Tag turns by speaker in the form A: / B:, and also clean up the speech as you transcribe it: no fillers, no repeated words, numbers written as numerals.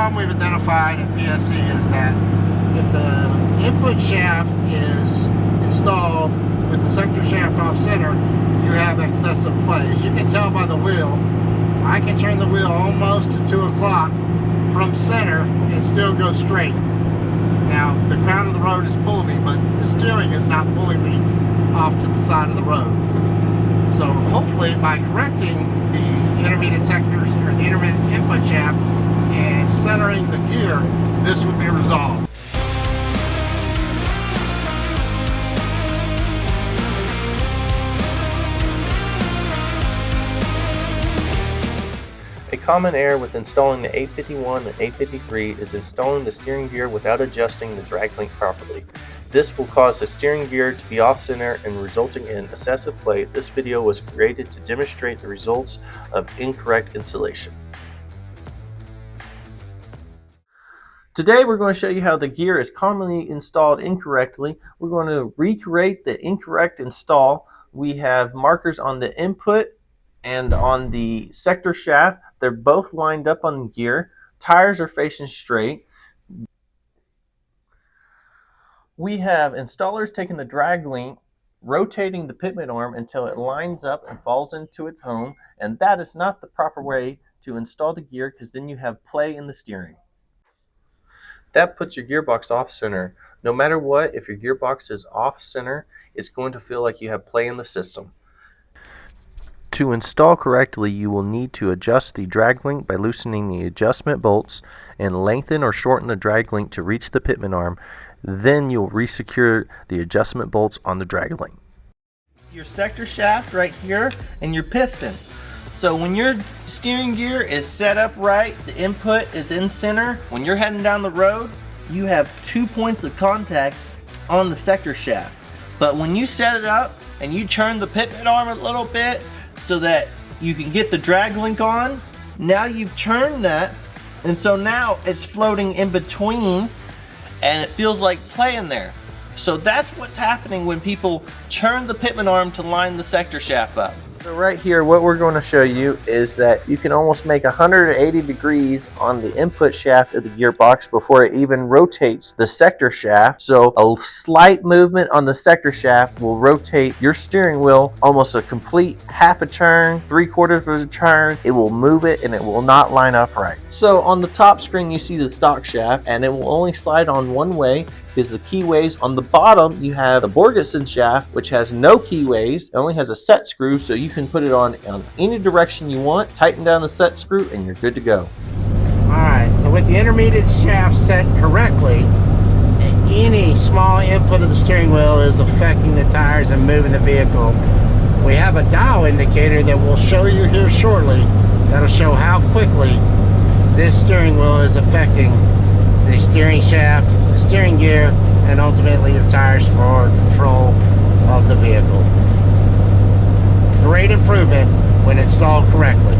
A: problem we've identified at PSC is that if the input shaft is installed with the sector shaft off center, you have excessive play. As you can tell by the wheel, I can turn the wheel almost to 2 o'clock from center and still go straight. Now, the crown of the road is pulling me, but the steering is not pulling me off to the side of the road. So hopefully by correcting the intermediate sectors or the intermediate input shaft and centering the gear, this would be resolved.
B: A common error with installing the 851 and 853 is installing the steering gear without adjusting the drag link properly. This will cause the steering gear to be off-center and resulting in excessive play. This video was created to demonstrate the results of incorrect installation. Today we're going to show you how the gear is commonly installed incorrectly. We're going to recreate the incorrect install. We have markers on the input and on the sector shaft. They're both lined up on the gear. Tires are facing straight. We have installers taking the drag link, rotating the pitman arm until it lines up and falls into its home, and that is not the proper way to install the gear because then you have play in the steering. That puts your gearbox off center. No matter what, if your gearbox is off center, it's going to feel like you have play in the system. To install correctly, you will need to adjust the drag link by loosening the adjustment bolts and lengthen or shorten the drag link to reach the pitman arm. Then you'll resecure the adjustment bolts on the drag link. Your sector shaft right here and your piston. So when your steering gear is set up right, the input is in center, when you're heading down the road, you have 2 points of contact on the sector shaft. But when you set it up and you turn the pitman arm a little bit so that you can get the drag link on, now you've turned that, and so now it's floating in between and it feels like play in there. So that's what's happening when people turn the pitman arm to line the sector shaft up. So right here, what we're going to show you is that you can almost make 180 degrees on the input shaft of the gearbox before it even rotates the sector shaft. So a slight movement on the sector shaft will rotate your steering wheel almost a complete half a turn, 3/4 of a turn. It will move it and it will not line up right. So on the top screen, you see the stock shaft and it will only slide on one way because the keyways. On the bottom, you have the Borgeson shaft, which has no keyways. It only has a set screw, so you can put it on any direction you want, tighten down the set screw, and you're good to go.
A: Alright, so with the intermediate shaft set correctly, any small input of the steering wheel is affecting the tires and moving the vehicle. We have a dial indicator that we'll show you here shortly. That'll show how quickly this steering wheel is affecting the steering shaft, the steering gear, and ultimately your tires for control of the vehicle. Great improvement when installed correctly.